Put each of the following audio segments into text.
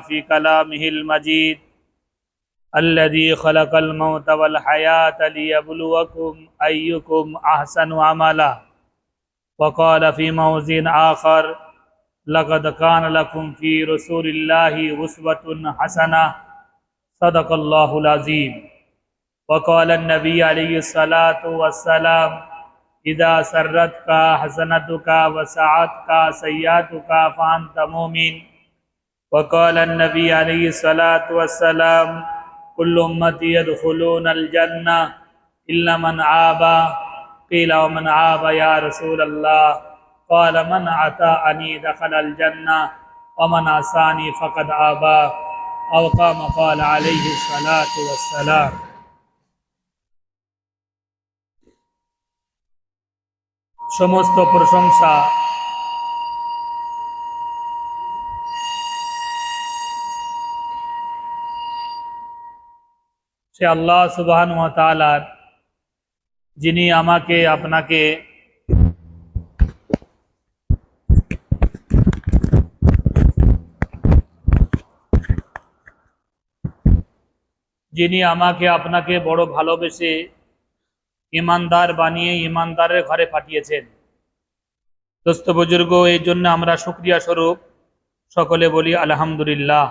في كلامه المجيد الذي خلق الموت والحياة ليبلوكم أيكم أحسن عملا وقال في موضع آخر لقد كان لكم في رسول الله أسوة حسنة صدق الله العظيم وقال النبي عليه الصلاة والسلام إذا سرتك حسنتك وسعتك سيئتك فأنت مؤمن وقال النبي عليه الصلاة والسلام كل أمتي يدخلون الجنة إلا من عاب قيل ومن عاب يا رسول الله قال من أطاعني دخل الجنة ومن عصاني فقد عابا أو كما قال عليه الصلاة والسلام সমস্ত প্রশংসা সে আল্লাহ সুবহানাহু ওয়া তাআলার, যিনি আমাকে আপনাকে বড় ভালোবেসে ঈমানদার বানিয়ে ঈমানদারের ঘরে পাঠিয়েছেন। দোস্ত বুজুর্গ, এই জন্য আমরা শুকরিয়া স্বরূপ সকলে বলি আলহামদুলিল্লাহ।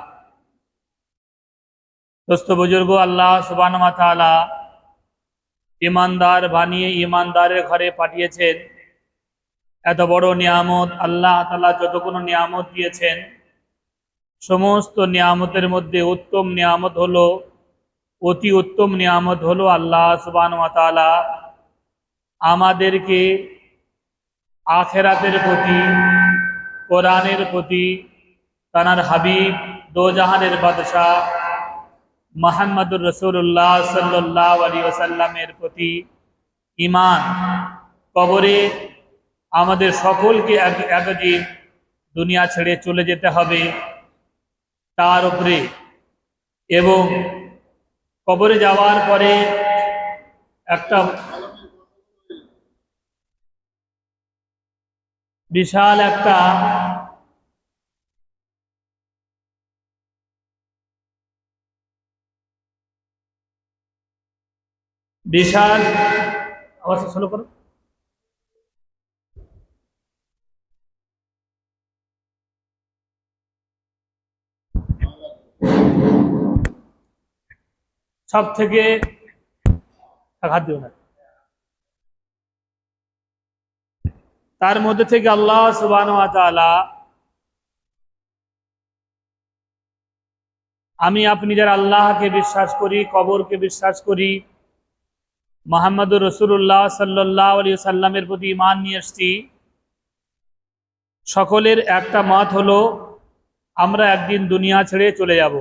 দোস্ত বুজুর্গ, আল্লাহ সুবহানাহু ওয়া তাআলা ঈমানদার বানিয়ে ঈমানদারের ঘরে পাঠিয়েছেন। এত বড় নিয়ামত, আল্লাহ তাআলা যতগুলো নিয়ামত দিয়েছেন, সমস্ত নিয়ামতের মধ্যে উত্তম নিয়ামত হলো, অতি উত্তম নিয়ামত হলো আল্লাহ সুবহানাহু ওয়া তাআলা আমাদেরকে আখিরাতের প্রতি, কোরআনের প্রতি, তার হাবিব দোজাহানের বাদশাহ মুহাম্মদুর রাসূলুল্লাহ সাল্লাল্লাহু আলাইহি ওয়াসাল্লামের প্রতি ঈমান। কবরে আমাদের সকলকে একদিন দুনিয়া ছেড়ে চলে যেতে হবে, তার উপরে এবং কবরে যাওয়ার পরে একটা বিশাল একটা আওয়াজ স্লো করো। সব থেকে আঘাত দিও না। তার মধ্যে থেকে আল্লাহ সুবহানাহু ওয়া তাআলা আমি আপনি যারা আল্লাহকে বিশ্বাস করি, কবরকে বিশ্বাস করি, মুহাম্মদুর রাসূলুল্লাহ সাল্লাল্লাহু আলাইহি ওয়াসাল্লামের প্রতি ঈমান নিয়ে এসেছি, সকলের একটা মত হলো আমরা একদিন দুনিয়া ছেড়ে চলে যাব।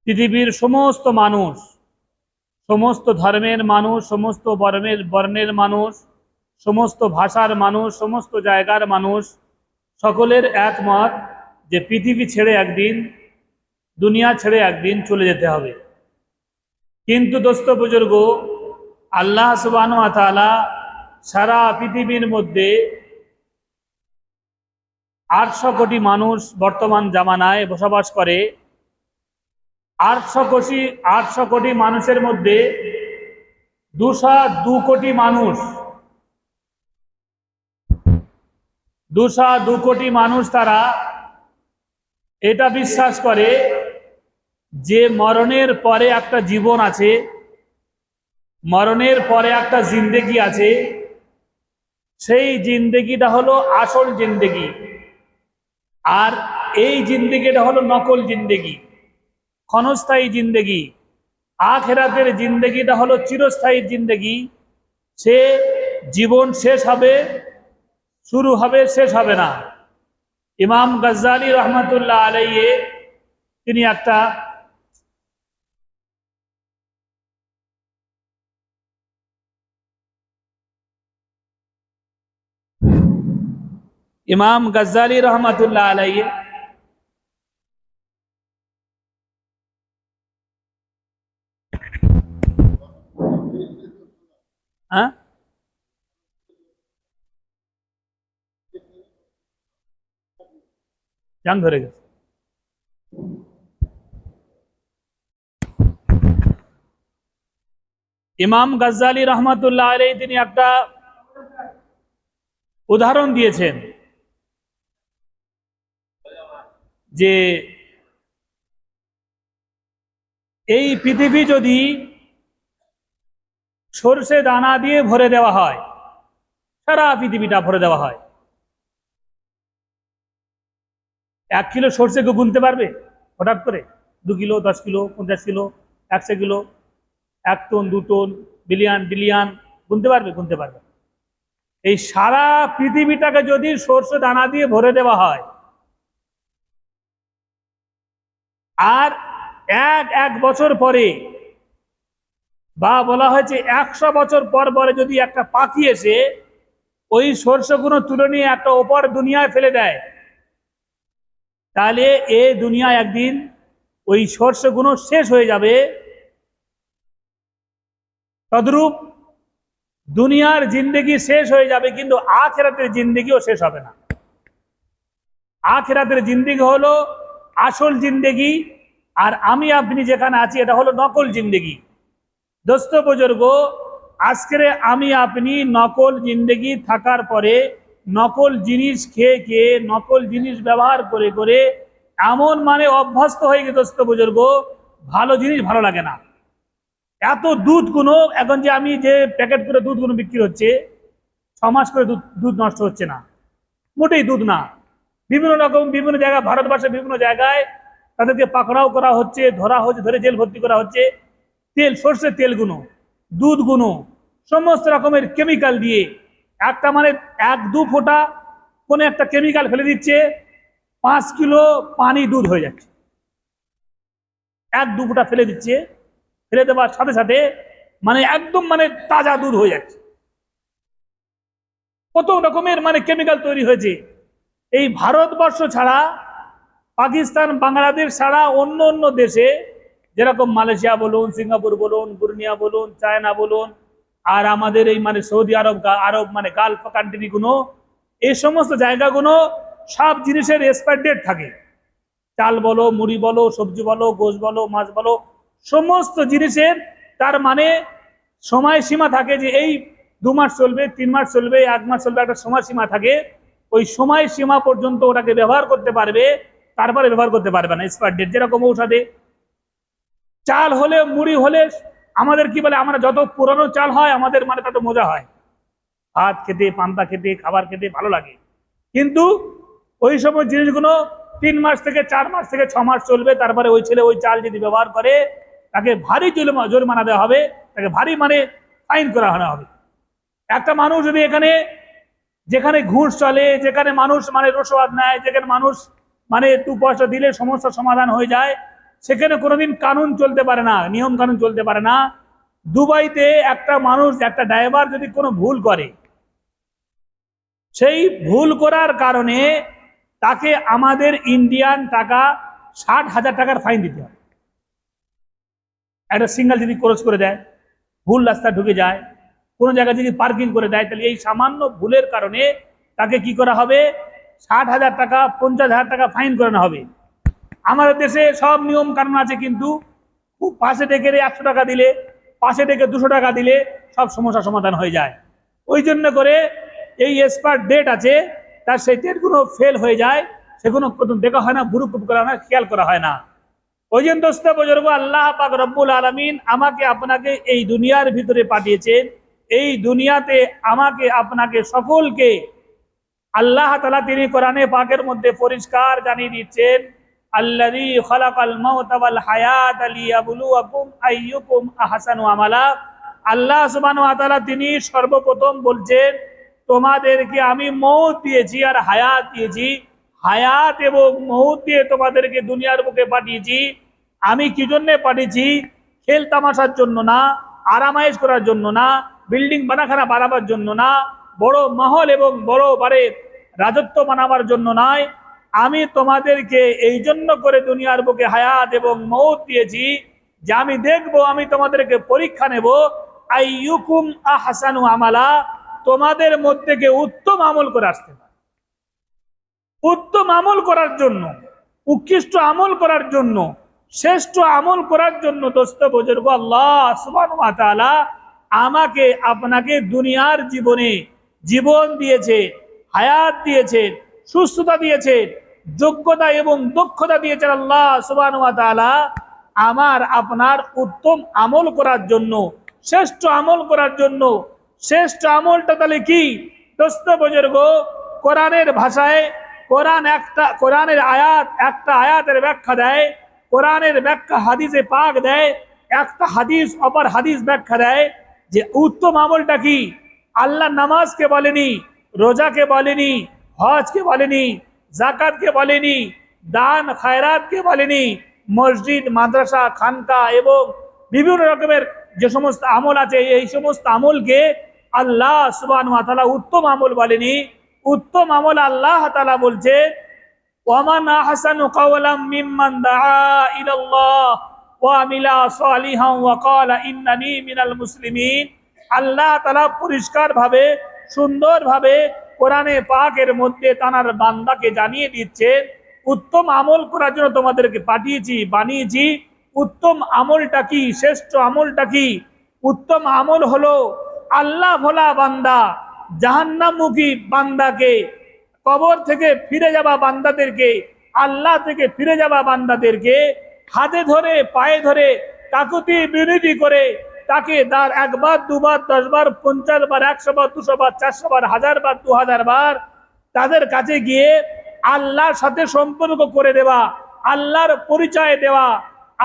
পৃথিবীর সমস্ত মানুষ, সমস্ত ধর্মের মানুষ, সমস্ত বর্ণের মানুষ, সমস্ত ভাষার মানুষ, সমস্ত জায়গার মানুষ, সকলের একমত যে পৃথিবী ছেড়ে একদিন, দুনিয়া ছেড়ে একদিন চলে যেতে হবে। কিন্তু দোস্ত বুজুর্গ, আল্লাহ সুবহানাহু ওয়া তাআলা সারা পৃথিবীর মধ্যে 800 কোটি মানুষ বর্তমান জামানায় বসবাস করে। 800 কোটি মানুষের মধ্যে 202 কোটি মানুষ, 202 কোটি মানুষ তারা এটা বিশ্বাস করে যে মরণের পরে একটা জীবন আছে, মরণের পরে একটা জিন্দেগি আছে। সেই জিন্দেগিটা হলো আসল জিন্দেগি, আর এই জিন্দেগিটা হলো নকল জিন্দেগি, ক্ষণস্থায়ী জিন্দেগি। আখিরাতের জিন্দেগিটা হলো চিরস্থায়ী জিন্দেগি। সে জীবন শেষ হবে, শুরু হবে, শেষ হবে না। ইমাম গাজ্জালী রহমাতুল্লাহ আলাইহি তিনি একটা ইমাম গাজ্জালী রহমাতুল্লাহ আলাইহি জাং ধরে গেছে। ইমাম গাজ্জালী রহমাতুল্লাহ আলাইহি তিনি একটা উদাহরণ দিয়েছেন যে এই পৃথিবী যদি সরষে দানা দিয়ে ভরে দেওয়া হয়, সারা পৃথিবীটা ভরে দেওয়া হয়, 1 কিলো সরষে কেউ গুনতে পারবে হঠাৎ করে? 2 kilo, 10 kilo, 50 kilo, 100 kilo, 1 ton, 2 ton, billion billion গুনতে পারবে? গুনতে পারবে। এই সারা পৃথিবীটাকে যদি সরষে দানা দিয়ে ভরে দেওয়া হয়, আর এক বছর পরে, বা বলা হয়েছে 100 বছর পর পরে যদি একটা পাখি এসে ওই সরষেগুলো তুলে নিয়ে একটা ওপর দুনিয়ায় ফেলে দেয়, তাহলে এ দুনিয়া একদিন ওই সরষেগুলো শেষ হয়ে যাবে। তদ্রূপ দুনিয়ার জিন্দেগি শেষ হয়ে যাবে, কিন্তু আখিরাতের জিন্দেগিও শেষ হবে না। আখিরাতের জিন্দেগি হলো আসল জিন্দেগি, আর আমি আপনি যেখানে আছি এটা হলো নকল জিন্দেগি। দোস্ত বুজুর্গ, আজকের আমি আপনি নকল জিন্দেগি থাকার পরে নকল জিনিস খেয়ে খেয়ে, নকল জিনিস ব্যবহার করে করে এমন মানে অভ্যস্ত হয়ে গেছে দোস্ত বুজুর্গ, ভালো জিনিস ভালো লাগে না। এত দুধ গুলো এখন, যে আমি যে প্যাকেট করে দুধ গুলো বিক্রি হচ্ছে, 6 মাস করে দুধ নষ্ট হচ্ছে না, মোটেই দুধ না। বিভিন্ন রকম বিভিন্ন জায়গায়, ভারতবর্ষের বিভিন্ন জায়গায় তাদেরকে পাকড়াও করা হচ্ছে, ধরা হচ্ছে, ধরে জেল ভর্তি করা হচ্ছে। তেল, সর্ষের তেল গুলো, দুধ গুলো সমস্ত রকমের কেমিক্যাল দিয়ে, একটা মানে 1-2 ফোঁটা কোন একটা কেমিক্যাল ফেলে দিচ্ছে, 5 কিলো পানি দুধ হয়ে যাচ্ছে। 1-2 ফোঁটা ফেলে দিচ্ছে, ফেলে দেওয়ার সাথে সাথে মানে একদম মানে তাজা দুধ হয়ে যাচ্ছে। কত রকমের মানে কেমিক্যাল তৈরি হয়েছে। এই ভারতবর্ষ ছাড়া, পাকিস্তান, বাংলাদেশ ছাড়া অন্য অন্য দেশে, যেরকম মালয়েশিয়া বলুন, সিঙ্গাপুর বলুন, বুর্নিয়া বলুন, চায়না বলুন, আর আমাদের এই মানে সৌদি আরব, আরব মানে গালফ কান্ট্রি গুলো, এই সমস্ত জায়গাগুলো সব জিনিসের এক্সপায়ার ডেট থাকে। চাল বলো, মুড়ি বলো, সবজি বলো, গোশ বলো, মাছ বলো, সমস্ত জিনিসের তার মানে সময়সীমা থাকে, যে এই 2 মাস চলবে, 3 মাস চলবে, 1 মাস চলবে, একটা সময়সীমা থাকে। ওই সময়সীমা পর্যন্ত ওটাকে ব্যবহার করতে পারবে, তারপরে ব্যবহার করতে পারবে না, এক্সপায়ার ডেট। যেরকম ঔষধে চাল হলে, মুড়ি হলে, আমাদের কি বলে, আমরা যত পুরানো চাল হয় আমাদের মানে তত মজা হয়, ভাত খেতে, পান্তা খেতে, খাবার খেতে ভালো লাগে। কিন্তু ওই সময় জিনিসগুলো 3 মাস থেকে 4 মাস থেকে 6 মাস চলবে, তারপরে ওই ছেলে ওই চাল যদি ব্যবহার করে, তাকে ভারী জরিমানা দেওয়া হবে, তাকে ভারী মানে ফাইন করা হবে। একটা মানুষ যদি এখানে, যেখানে ঘুষ চলে, যেখানে মানুষ মানে রসুয়াদ নেয়, যেখানে মানুষ মানে 2 পয়সা দিলে সমস্যার সমাধান হয়ে যায়, সেখানে কোনোদিন কানুন চলতে পারে না, নিয়ম কানুন চলতে পারে না। দুবাইতে একটা মানুষ, একটা ড্রাইভার যদি কোনো ভুল করে, সেই ভুল করার কারণে তাকে আমাদের ইন্ডিয়ান টাকা 60,000 টাকার ফাইন দিতে হবে। একটা সিঙ্গেল যদি ক্রস করে দেয়, ভুল রাস্তা ঢুকে যায়, কোনো জায়গায় যদি পার্কিং করে দেয়, তাহলে এই সামান্য ভুলের কারণে তাকে কি করা হবে? 60,000 টাকা, 50,000 টাকা ফাইন করানো হবে। আমাদের দেশে সব নিয়ম কানুন আছে, কিন্তু খুব পাশে ডেকে 100 টাকা দিলে, পাশে ডেকে 200 টাকা দিলে সব সমস্যা সমাধান হয়ে যায়। ওই জন্য করে এই এক্সপায়ার ডেট আছে, তার সেই ডেটগুলো ফেল হয়ে যায়, সেগুলো দেখা হয় না, গুরুত্ব করা হয় না, খেয়াল করা হয় না। ওই জন্য দোস্ত বুজুর্গ, আল্লাহ পাক রব্বুল আলামিন আমাকে আপনাকে এই দুনিয়ার ভিতরে পাঠিয়েছেন। এই দুনিয়াতে আমাকে আপনাকে সকলকে আল্লাহ তাআলা তিনি কোরআনে পাকের মধ্যে পরিষ্কার জানিয়ে দিচ্ছেন, আল্লাযী খালাকাল মাউতা ওয়াল হায়াতা লিয়াবলুয়াকুম আইয়ুকুম আহসানু আমালা। আল্লাহ সুবহানাহু ওয়া তাআলা তিনি সর্বপ্রথম বলছেন, তোমাদেরকে আমি মউত দিয়েছি আর হায়াত দিয়েছি, হায়াত এবং মউত দিয়ে তোমাদেরকে দুনিয়ার বুকে পাঠিয়েছি। আমি কি জন্য পাঠিয়েছি? খেল তামাশার জন্য না, আরামায়েশ করার জন্য না, বিল্ডিং বানাখানা বানাবার জন্য না, বড় মহল এবং বড় বাড়ে রাজত্ব বানাবার জন্য নয়। আমি তোমাদেরকে এই জন্য করে দুনিয়ার বুকে হায়াত এবং মউত দিয়েছি, যে আমি দেখবো, আমি তোমাদেরকে পরীক্ষা নেব, আইয়ুকুম আহসানু আমালা, তোমাদের মধ্যে কে উত্তম আমল করে আসতে পারে। উত্তম আমল করার জন্য, উৎকৃষ্ট আমল করার জন্য, শ্রেষ্ঠ আমল করার জন্য দোস্ত বুজুর্গ আল্লাহ সুবহানাহু ওয়া তাআলা আমাকে আপনাকে দুনিয়ার জীবনে জীবন দিয়েছে, হায়াত দিয়েছে, সুস্থতা দিয়েছে, যোগ্যতা এবং দক্ষতা দিয়েছেন আল্লাহ সুবহানাহু ওয়া তাআলা আমার আপনার উত্তম আমল করার জন্য, শ্রেষ্ঠ আমল করার জন্য। শ্রেষ্ঠ আমলটা তাহলে কি দোস্ত বুজুর্গ? কোরআনের ভাষায় কোরআনের আয়াত, একটা আয়াতের ব্যাখ্যা দেয়, কোরআনের ব্যাখ্যা হাদিসে পাক দেয়, একটা হাদিস অপর হাদিস ব্যাখ্যা দেয় যে উত্তম আমলটা কি। আল্লাহ নামাজকে বলেনি, রোজাকে বলেনি, হজকে বলেনি, জাকাতকে বলেনি, দান খায়রাতকে বলেনি, মসজিদ মাদ্রাসা খানকা এবং বিভিন্ন রকমের যে সমস্ত আমল আছে এই সমস্ত আমলকে আল্লাহ সুবহানাহু ওয়া তাআলা উত্তম আমল বলেনি। উত্তম আমল আল্লাহ তাআলা বলছে ওয়ামান আহসানু কাওলাম মিম্মান দাআ ইলাল্লাহ ওয়া আমিলা সালিহান ওয়া ক্বালা ইন্নানি মিনাল মুসলিমিন। আল্লাহ তাআলা পরিষ্কার ভাবে সুন্দর ভাবে কোরআনে পাকের মধ্যে তার বান্দাকে জানিয়ে দিচ্ছেন উত্তম আমল করার জন্য তোমাদেরকে পাঠিয়েছি, বানিয়েছি। উত্তম আমলটা কি, শ্রেষ্ঠ আমলটা কি? উত্তম আমল হলো আল্লাহ ভোলা বান্দা, জাহান্নামমুখী বান্দাকে, কবর থেকে ফিরে যাওয়া বান্দাদেরকে, আল্লাহ থেকে ফিরে যাওয়া বান্দাদেরকে হাতে ধরে পায়ে ধরে কাকুতি বিনতি করে তাকে তার একবার দুবার 10 বার 50 বার 100 বার 200 বার 400 বার 1000 বার 2000 বার তাদের কাছে গিয়ে আল্লাহর সাথে সম্পর্ক করে দেওয়া, আল্লাহর পরিচয় দেওয়া,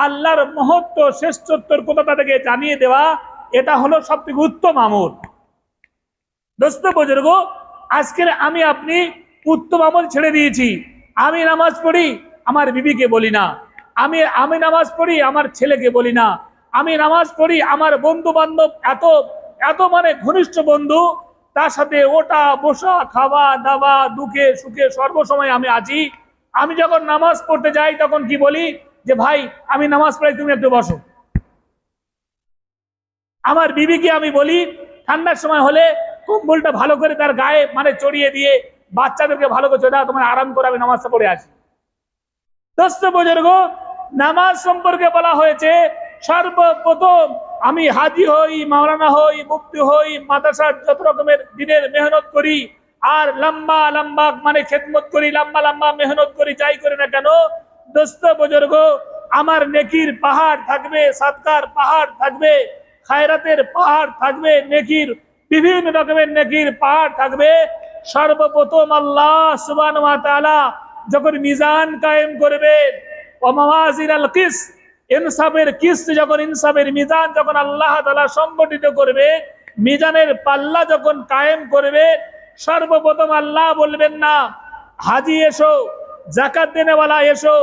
আল্লাহর মহত্ব শ্রেষ্ঠত্বর কথা তাদেরকে জানিয়ে দেওয়া, এটা হলো সবথেকে উত্তম আমল। দোস্ত বুজুর্গ, আজকের আমি আপনি উত্তম আমল ছেড়ে দিয়েছি। আমি নামাজ পড়ি, আমার বিবিকে বলি না। আমি নামাজ পড়ি, আমার ছেলেকে বলি না। আমি নামাজ পড়ি, আমার বন্ধু বান্ধব এত এত মানে ঘনিষ্ঠ বন্ধু, তার সাথে ওটা বসা, খাওয়া দাওয়া, দুঃখে সুখে সর্বসময় আমি আছি। আমি যখন নামাজ পড়তে যাই তখন কি বলি যে ভাই আমি নামাজ পড়ি, তুমি একটু বসো। আমার বিবিকে আমি বলি ঠান্ডার সময় হলে কম্বলটা ভালো করে তার গায়ে মানে চড়িয়ে দিয়ে বাচ্চাদেরকে ভালো করে চড়া, তোমার আরাম করে আমি নামাজটা পড়ে আসি। দোস্ত বুজুর্গ, নামাজ সম্পর্কে বলা হয়েছে সর্বপ্রথম আমি হাজি হই, মাওলানা হই, মুফতি হই, মাদ্রাসার যত রকমের দিনের মেহনত করি আর লম্বা লম্বা মানে খেদমত করি, লম্বা লম্বা মেহনত করি, যাই করি না কেন দোস্ত বুজুর্গ আমার নেকির পাহাড় থাকবে, সাদকার পাহাড় থাকবে, খায়রাতের পাহাড় থাকবে, নেকির বিভিন্ন রকমের নেকির পাহাড় থাকবে। সর্বপ্রথম আল্লাহ সুবহানাহু ওয়া তাআলা যখন মিজান কায়েম করবে, ওয়ামাওয়াজিনাল কিস, ইনসাফের কিস্ত যখন, ইনসাফের মিজান যখন আল্লাহ তাআলা সংগঠিত করবে, মিজানের পাল্লা যখন কায়েম করবে, সর্বপ্রথম আল্লাহ বলবেন না হাজি এসো, যাকাত দেনেওয়ালা এসো,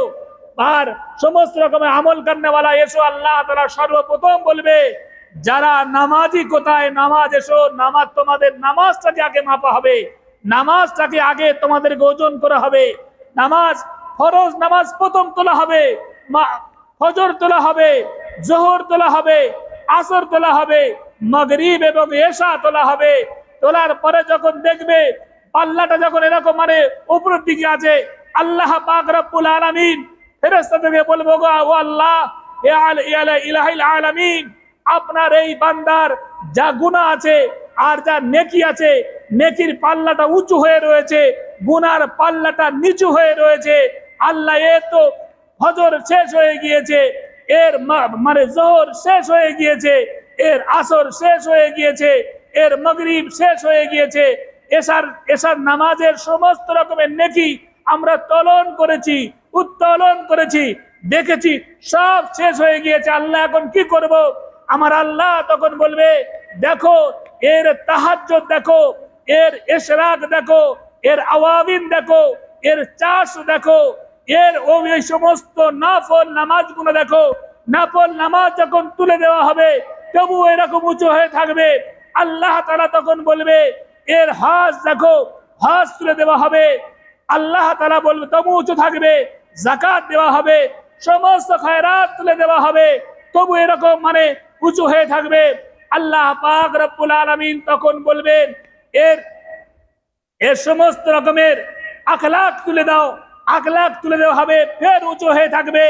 আর সমস্ত রকমের আমল করনেওয়ালা এসো। আল্লাহ তাআলা সর্বপ্রথম বলবে যারা নামাজি কোথায়, নামাজ এসো। নামাজ, তোমাদের নামাজটাকে আগে মাপা হবে, নামাজটাকে আগে তোমাদেরকে ওজন করা হবে। নামাজ ফরজ নামাজ প্রথম তোলা হবে, ফজর তোলা হবে, জোহর তোলা হবে, আসর তোলা হবে, মাগরিব এবং এশা তোলা হবে। তোলার পরে যখন দেখবে পাল্লাটা যখন এরকম মানে উপরের দিকে আছে, আল্লাহ পাক রব্বুল আলামিন ফেরেশতাদেরকে বলবো গো ও আল্লাহ, ইয়া ইলাহিল আলামিন, আপনার এই বান্দার যা গুনাহ আছে আর যা নেকি আছে, নেকির পাল্লাটা উঁচু হয়ে রয়েছে, গুনার পাল্লাটা নিচু হয়ে রয়েছে। আল্লাহ এ তো ফজর শেষ হয়ে গিয়েছে, এর মানে জোহর শেষ হয়ে গিয়েছে, এর আসর শেষ হয়ে গিয়েছে, এর মাগরিব শেষ হয়ে গিয়েছে, এশার নামাজের সমস্ত রকমের নেকি আমরা তলন করেছি, উত্তোলন করেছি, দেখেছি, সব শেষ হয়ে গিয়েছে। আল্লাহ এখন কি করব? আমার আল্লাহ তখন বলবে দেখো এর তাহাজ্জুদ দেখো, এর ইশরাক দেখো, এর আওয়াবিন দেখো, এর চাষ দেখো, এর ওই সমস্ত নফল নামাজগুলো দেখো। নফল নামাজ যখন তুলে দেওয়া হবে তবু এরকম উঁচু হয়ে থাকবে। আল্লাহ তাআলা তখন বলবে এর হজ দেখো, হজ তুলে দেওয়া হবে, আল্লাহ তাআলা বলবে তবু উঁচু থাকবে। যাকাত দেওয়া হবে, সমস্ত খায়রাত তুলে দেওয়া হবে, তবু এরকম মানে উঁচু হয়ে থাকবে। আল্লাহ পাক রব্বুল আলামিন তখন বলবেন এর সমস্ত রকমের আখলাক তুলে দাও, আখলাক তুলে দেওয়া হবে, ফের উঁচু হয়ে থাকবে।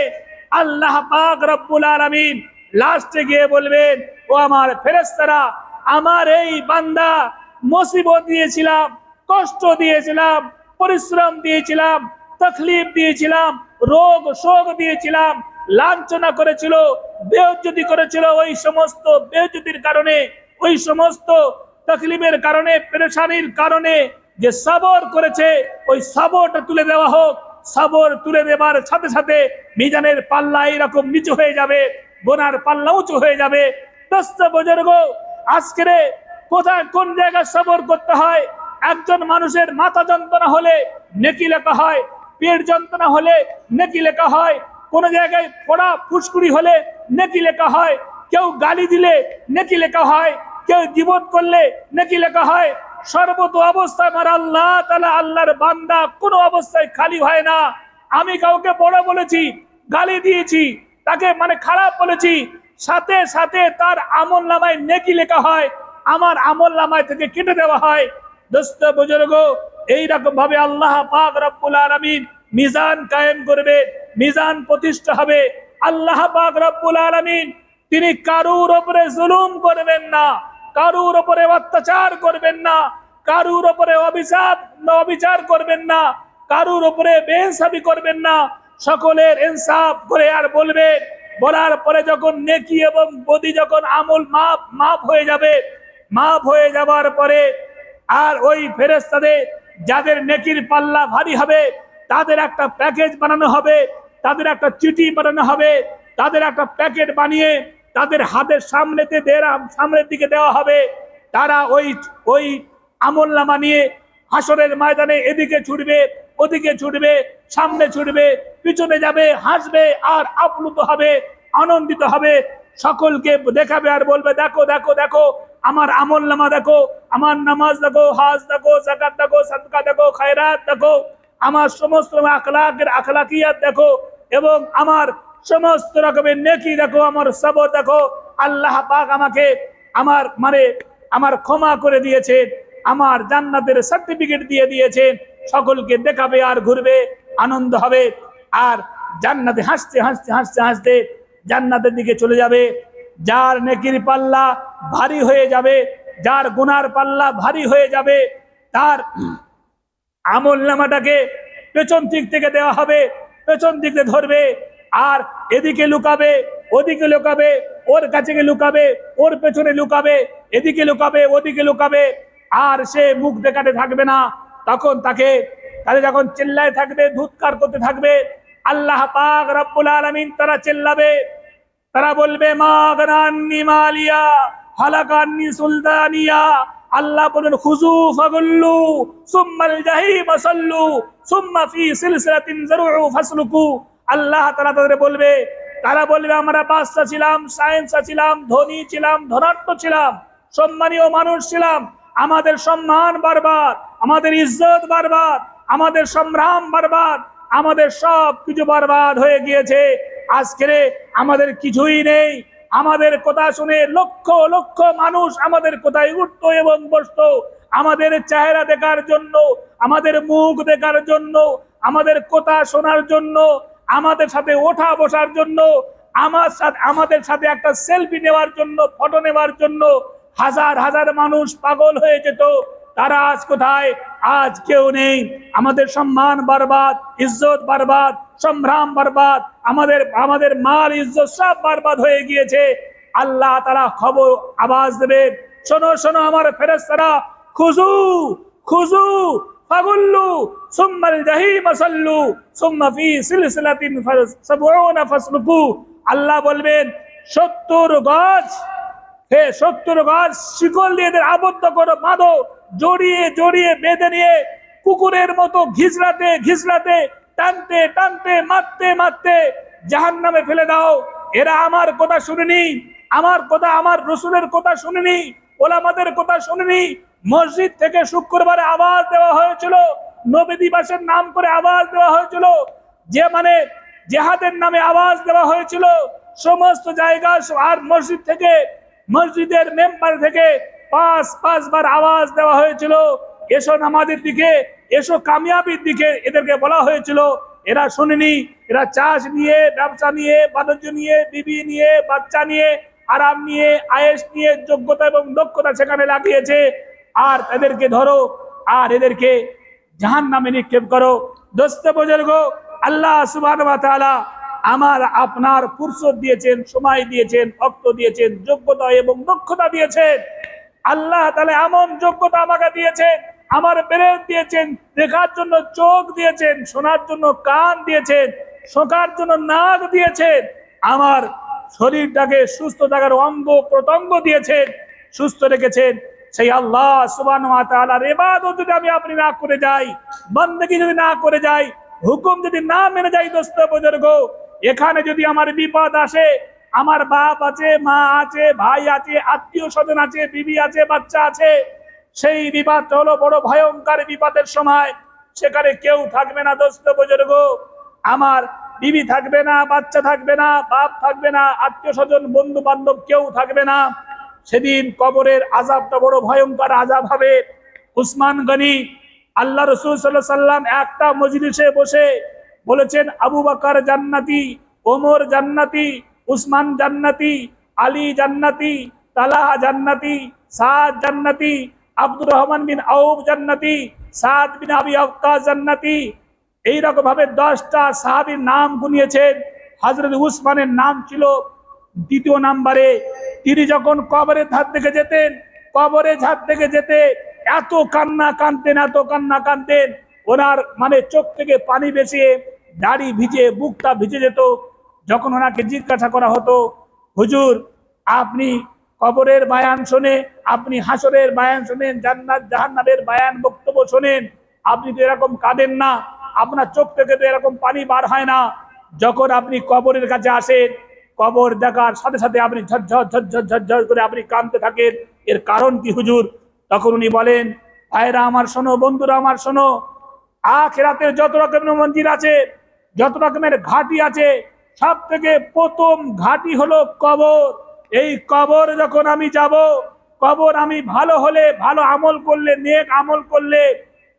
আল্লাহ পাক রব্বুল আলামিন লাস্টে গিয়ে বলবেন, ও আমার ফেরেশতারা, আমার এই বান্দা মুসিবত দিয়েছিলাম, কষ্ট দিয়েছিলাম, পরিশ্রম দিয়েছিলাম, তকলিফ দিয়েছিলাম, রোগ শোক দিয়েছিলাম, লাঞ্ছনা করেছিল, বেইজ্জতি করেছিল, ওই সমস্ত বেইজ্জতির কারণে, ওই সমস্ত তকলিফের কারণে, পেরেশানির কারণে যে সবর করেছে, ওই সবরটা তুলে দেওয়া হোক। সবর তুলে দেবার সাথে সাথে মিজানের পাল্লা এরকম নিচু হয়ে যাবে, গোনার পাল্লা উঁচু হয়ে যাবে। দোস্ত বুজুর্গ, আজকে কোথায় কোন জায়গায় সবর করতে হয়? একজন মানুষের মাথা যন্ত্রণা হলে নেকি লেখা হয়, পেট যন্ত্রণা হলে নেকি লেখা হয়, কোন জায়গায় ফোড়া ফুসকুড়ি হলে নেকি লেখা হয়, কেউ গালি দিলে নেকি লেখা হয়, কেউ গীবত করলে নেকি লেখা হয়। সর্বত অবস্থায় আমার আল্লাহ তাআলা, আল্লাহর বান্দা কোনো অবস্থায় খালি হয় না। আমি কাউকে বড় বলেছি, গালি দিয়েছি, তাকে মানে খারাপ বলেছি, সাথে সাথে তার আমল নামায় নেকি লেখা হয়, আমার আমল নামায় থেকে কেটে দেওয়া হয়। দোস্ত বুজুর্গ, এইরকম ভাবে আল্লাহ পাক রব্বুল আলামিন মিজান কায়েম করবে, মিজান প্রতিষ্ঠা হবে। আল্লাহ পাক রব্বুল আলামিন তিনি কারুর উপরে জুলুম করবেন না, কারুর উপরে অত্যাচার করবেন না, কারুর উপরে অবিচার করবেন না, কারুর উপরে বেইনসাফি করবেন না। সকলের ইনসাফ করে আর বলবেন, বলার পরে যখন নেকি এবং বদি যখন আমল মাপ হয়ে যাবে, মাপ হয়ে যাবার পরে আর ওই ফেরেশতাদের যাদের নেকির পাল্লা ভারী হবে তাদের একটা প্যাকেজ বানানো হবে, তাদের একটা চিঠি বানানো হবে, তাদের একটা প্যাকেট বানিয়ে তাদের হাতের সামনের দিকে দেওয়া হবে। তারা ওই আমলনামা নিয়ে হাসরের ময়দানে এদিকে ছুটবে, ওদিকে ছুটবে, সামনে ছুটবে, পিছনে যাবে, হাসবে আর আপ্লুত হবে, আনন্দিত হবে, সকলকে দেখাবে আর বলবে, দেখো দেখো দেখো আমার আমলনামা দেখো, আমার নামাজ দেখো, হজ দেখো, যাকাত দেখো, সাদকা দেখো, খায়রাত দেখো, আমার সমস্ত আখলাকিয়াত দেখো, এবং আমার সমস্ত রকমের নেকি দেখো, আমার সবর দেখো। আল্লাহ পাক আমাকে আমার ক্ষমা করে দিয়েছেন, আমার জান্নাতের সার্টিফিকেট দিয়ে দিয়েছেন। সকলকে দেখাবে আর ঘুরবে, আনন্দ হবে, আর জান্নাতে হাসতে হাসতে হাসতে হাসতে জান্নাতের দিকে চলে যাবে। যার নেকির পাল্লা ভারী হয়ে যাবে, যার গুনার পাল্লা ভারী হয়ে যাবে, তার আমলনামাটাকে পেছন দিক থেকে দেওয়া হবে, পেছন দিকে ধরবে, আর এদিকে লুকাবে, ওদিকে লুকাবে, ওর কাছে লুকাবে, ওর পেছনে লুকাবে, এদিকে লুকাবে, ওদিকে লুকাবে, আর সে মুখ দেখাতে থাকবে না। তখন তাকে যখন চিল্লায় থাকবে, ধুৎকার করতে থাকবে, আল্লাহ পাক রব্বুল আলামিন তারা চিল্লাবে, তারা বলবে, মা গনান্নি মালিয়া হালাকান্নি সুলতানিয়া। আল্লাহ বলেন, খুজু ফাগুল্লু সুম্মাল জাহিম সাল্লু সুম্মা ফি সিলসিলাতিন যারউ ফাসলুকু। আল্লাহ তাআলা তাদের বলবে, তারা বলবে, আমরা বাদশা ছিলাম, সায়েন্সা ছিলাম, ধনী ছিলাম, ধনাঢ্য ছিলাম, সম্মানীয় মানুষ ছিলাম, আমাদের সম্মান বরবাদ, আমাদের ইজ্জত বরবাদ, আমাদের সম্ভ্রাম বরবাদ, আমাদের সব কিছু বরবাদ হয়ে গিয়েছে। আজকে আমাদের কিছুই নেই। আমাদের কথা শুনে লক্ষ লক্ষ মানুষ আমাদের কোথায় উঠতো এবং বসতো, আমাদের চেহারা দেখার জন্য, আমাদের মুখ দেখার জন্য, আমাদের কথা শোনার জন্য, আমাদের সাথে ওঠা বসার জন্য, আমাদের সাথে একটা সেলফি নেওয়ার জন্য, ফটো নেওয়ার জন্য হাজার হাজার মানুষ পাগল হয়ে যেত। তারা আজ কোথায়? আজ কেউ নেই। আমাদের সম্মান বরবাদ, ইজ্জত বরবাদ, সম্ভ্রাম বরবাদ, আমাদের মাল ইজ্জত সব বরবাদ হয়ে গিয়েছে। আল্লাহ তাআলা খবর আওয়াজ দেবে, শোনো শোনো আমার ফেরেশতারা, খুজু খুজু ফাগুল্লু সুম্মাল জাহিম সাল্লু সুম্মা ফি সিলসিলাতিন সাবউনা ফাসলুকু। আল্লাহ বলবেন, 70 গজ শিকল দিয়ে এদের আবদ্ধ করো, বাঁধো, জড়িয়ে জড়িয়ে বেঁধে নিয়ে কুকুরের মতো ঘিসরাতে ঘিসরাতে, টানতে টানতে, মারতে মারতে জাহান্নামে ফেলে দাও। এরা আমার কথা শুনেনি, আমার কথা, আমার রসুলের কথা শুনেনি, ওলামাদের কথা শুনেনি। মসজিদ থেকে শুক্রবারে আওয়াজ দেওয়া হয়েছিল, নবী দিবসের নাম করে আওয়াজ দেওয়া হয়েছিল, যে মানে জেহাদের নামে আওয়াজ দেওয়া হয়েছিল। সমস্ত জায়গা আর মসজিদ থেকে, মসজিদের মেম্বার থেকে পাঁচ বার আওয়াজ দেওয়া হয়েছিল, এসো নামাজের দিকে, এসো কামিয়াবির দিকে। এদেরকে বলা হয়েছিল, এরা শোনেনি। এরা চাষ নিয়ে, ব্যবসা নিয়ে, বাণিজ্য নিয়ে, বিবি নিয়ে, বাচ্চা নিয়ে, আরাম নিয়ে, আয়েশ নিয়ে, যোগ্যতা এবং দক্ষতা সেখানে লাগিয়েছে। আর এদেরকে ধরো আর এদেরকে জাহান্নামে নিক্ষেপ করো। দোস্ত বুজুর্গ, আল্লাহ সুবহানাহু ওয়া তাআলা আমার আপনার ফুরসত দিয়েছেন, সময় দিয়েছেন, অর্থ দিয়েছেন, যোগ্যতা এবং দক্ষতা দিয়েছেন। আল্লাহ তাআলা এমন যোগ্যতা আমাকে দিয়েছেন, আমার ব্রেন দিয়েছেন, দেখার জন্য চোখ দিয়েছেন, শোনার জন্য কান দিয়েছেন, শোকার জন্য নাক দিয়েছেন, আমার শরীরটাকে সুস্থ থাকার অঙ্গ প্রত্যঙ্গ দিয়েছেন, সুস্থ রেখেছেন। সেই আল্লাহ সুবহানাহু ওয়া তাআলার ইবাদত যদি আমি আপনি না করে যাই, বندگی যদি না করে যাই, হুকুম যদি না মেনে যাই, দোস্ত বুজুর্গ, এখানে যদি আমার বিপদ আসে, আমার বাপ আছে, মা আছে, ভাই আছে, আত্মীয় স্বজন আছে, বিবি আছে, বাচ্চা আছে, সেই বিপদটা হলো বড় ভয়ঙ্কর। বিপদের সময় সেখানে কেউ থাকবে না দোস্ত বুজুর্গ, আমার বিবি থাকবে না, বাচ্চা থাকবে না, বাপ থাকবে না, আত্মীয় স্বজন, বন্ধু বান্ধব কেউ থাকবে না। সেদিন কবরের আযাবটা বড় ভয়ঙ্কর আযাব হবে। উসমান গনি, আল্লাহ রাসূল সাল্লাল্লাহু আলাইহি সাল্লাম একটা মজলিসে বসে বলেছেন, আবু বকর জান্নাতি, ওমর জান্নাতি, উসমান জান্নাতি, আলী জান্নাতি, তালহা জান্নাতি, সাদ জান্নাতি, আব্দুর রহমান বিন আউফ জান্নাতি, সাদ বিন আবি ওয়াক্কাস জান্নাতি। এইরকম ভাবে 10টা সাহাবীর নাম গুনিয়েছেন। হযরত উসমানের নাম ছিল দ্বিতীয় নম্বরে। তিনি যখন কবরের ধার থেকে যেতেন, কবরের ধার থেকে যেতে এত কান্না কাঁদতেন, এত কান্না কাঁদতেন, ওনার মানে চোখ থেকে পানি বেশিয়ে দাড়ি ভিজে, বুকটা ভিজে যেত। যখন ওনাকে জিজ্ঞাসা করা হতো, হুজুর আপনি কবরের বায়ান শোনে, আপনি হাসরের বায়ান শোনেন, জান্নাত জাহান্নামের বায়ান বক্তব্য শোনেন, আপনি তো এরকম কাঁদেন না, আপনার চোখ থেকে তো এরকম পানি বার হয় না। যখন আপনি কবরের কাছে আসেন, কবর দেখার সাথে সাথে আপনি ঝরঝর ঝরঝর ঝরঝর করে আপনি কাঁদতে থাকেন, এর কারণ কি হুজুর? তখন উনি বলেন, ভাইরা আমার শোনো, বন্ধুরা আমার শোনো, আখিরাতের যত রকমের মঞ্জিল আছে, যত রকমের ঘাটি আছে, সব থেকে প্রথম ঘাটি হলো কবর। এই কবর যখন আমি যাব, কবর আমি ভালো হলে, ভালো আমল করলে, নেক আমল করলে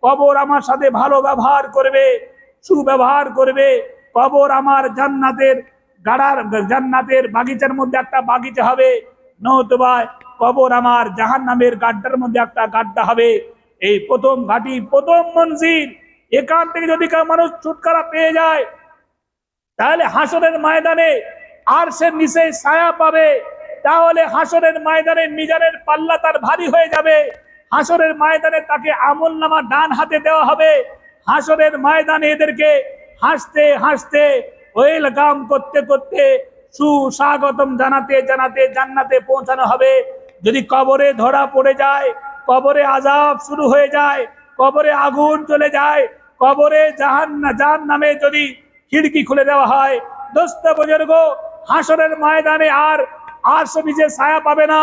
কবর আমার সাথে ভালো ব্যবহার করবে, সুব্যবহার করবে। কবর আমার জান্নাতের গাড়ার, জান্নাতের বাগিচার মধ্যে একটা বাগিচা হবে, নতুবা কবর আমার জাহান্নামের গাড্ডার মধ্যে একটা গাড্ডা হবে। এই প্রথম ঘাটি, প্রথম মঞ্জিল। এখান থেকে যদি কেউ মানুষ ছুটকারা পেয়ে যায়, তাহলে হাসরের ময়দানে আরশের নিচে ছায়া পাবে। তাহলে হাসরের ময়দানে মিজানের পাল্লা তার ভারী হয়ে যাবে। হাসরের ময়দানে তাকে আমলনামা ডান হাতে দেওয়া হবে। হাসরের ময়দানে এদেরকে হাসতে হাসতে, ওয়েলকাম করতে করতে, সুস্বাগতম জানাতে জানাতে জান্নাতে পৌঁছানো হবে। যদি কবরে ধরা পড়ে যায়, কবরে আযাব শুরু হয়ে যায়, কবরে আগুন চলে যায়, কবরে জাহান্নামে যদি খিড়কি খুলে দেওয়া হয়, দোস্ত বুজুর্গ, হাসরের ময়দানে আর নিচে ছায়া পাবে না।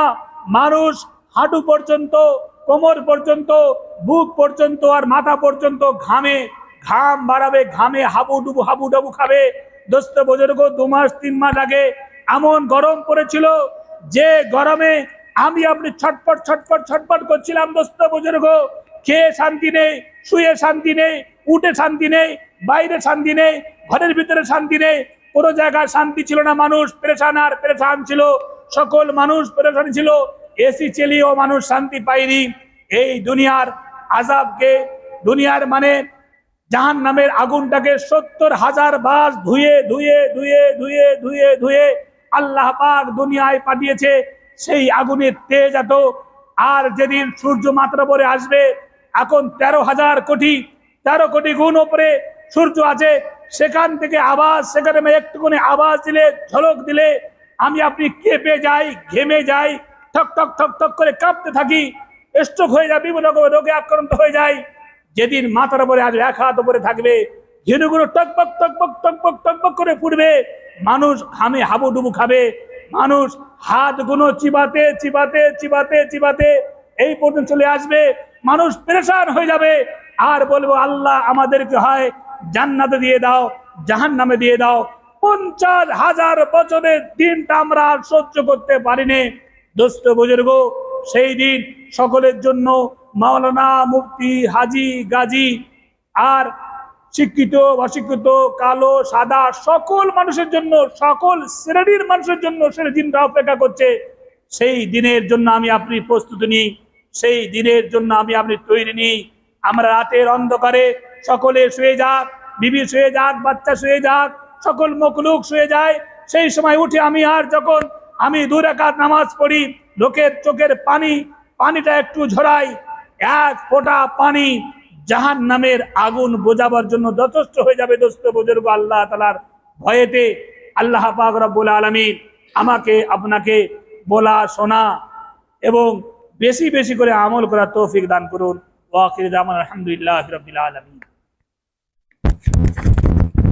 মানুষ হাঁটু পর্যন্ত, কোমর পর্যন্ত, বুক পর্যন্ত আর মাথা পর্যন্ত ঘামে, ঘাম বাড়াবে, ঘামে হাবুডুবু খাবে। দোস্ত বুজুর্গ, 2 মাস 3 মাস আগে এমন গরম পড়েছিল যে গরমে আমি আপনি ছটপট ছটপট ছটপট করছিলাম। দোস্ত বুজুর্গ, খেয়ে শান্তি নেই, শুয়ে শান্তি নেই, উঠে শান্তি নেই, বাইরে শান্তি নেই, ঘরের ভিতরে শান্তি নেই, কোনো জায়গায় শান্তি ছিল না। মানুষ পেরেশান আর পেরেশান ছিল, সকল মানুষ পেরেশান ছিল। এসি চালিয়েও মানুষ শান্তি পায়নি। এই দুনিয়ার আযাবকে, দুনিয়ার মানে জাহান্নামের আগুনটাকে 70,000 বার ধুয়ে ধুয়ে ধুয়ে ধুয়ে ধুয়ে ধুয়ে আল্লাহ পাক দুনিয়ায় পাঠিয়েছে। সেই আগুনের তেজ এত। আর যেদিন সূর্য মাত্রা পরে আসবে, এখন 13 কোটি গুণ উপরে সূর্য আছে, সেখান থেকে আওয়াজ, সেখানে একটুখানি আওয়াজ দিলে, ঝলক দিলে আমি আপনি কেঁপে যাই, ঘেমে যাই, ঠক ঠক ঠক ঠক করে কাঁপতে থাকি, স্ট্রোক হয়ে যায়, বিভিন্ন রকমের রোগে আক্রান্ত হয়ে যায়। যেদিন মাথার উপরে আসবে, 1 হাত উপরে থাকবে, ঝিনুগুলো টকবক টকবক টকবক টকবক করে ফুটবে, মানুষ ঘামে হাবুডুবু খাবে, মানুষ হাতগুলো চিবাতে চিবাতে চিবাতে চিবাতে এই পর্যন্ত চলে আসবে, মানুষ পেরেশান হয়ে যাবে। আর বলবো, আল্লাহ আমাদেরকে হয় জান্নাতে দিয়ে দাও, জাহান্নামে দিয়ে দাও। 50,000 বছরের দিনটা আমরা আর সহ্য করতে পারিনি। দোস্ত বুজুর্গ, সেই দিন সকলের জন্য মাওলানা, মুফতি, হাজি, গাজী আর শিক্ষিত অশিক্ষিত কালো সাদা সকল মানুষের জন্য, সকল শ্রেণীর মানুষের জন্য সেই দিনটা অপেক্ষা করছে। সেই দিনের জন্য আমি আপনি প্রস্তুতি নিই, সেই দিনের জন্য আমি আপনি তৈরি নিই। আমরা রাতের অন্ধকারে সকলে শুয়ে যাক, বিবি শুয়ে যাক, বাচ্চা শুয়ে যাক, সকল মখলুক শুয়ে যায়। সেই সময় উঠে আমি আর যখন আমি 2 রাকাত নামাজ পড়ি, লোকের চোখের পানিটা একটু ঝরাই, 1 ফোঁটা পানি জাহান্নামের আগুন বোঝাবার জন্য যথেষ্ট হয়ে যাবে। দোস্ত বুজুর্গ, আল্লাহ তাআলার ভয়েতে আল্লাহ পাক রব্বুল আলামিন আমাকে আপনাকে বলা শোনা এবং বেশি বেশি করে আমল করার তৌফিক দান করুন। ওয়া আখিরু দাওয়ানা আলহামদুলিল্লাহি রাব্বিল আলামিন।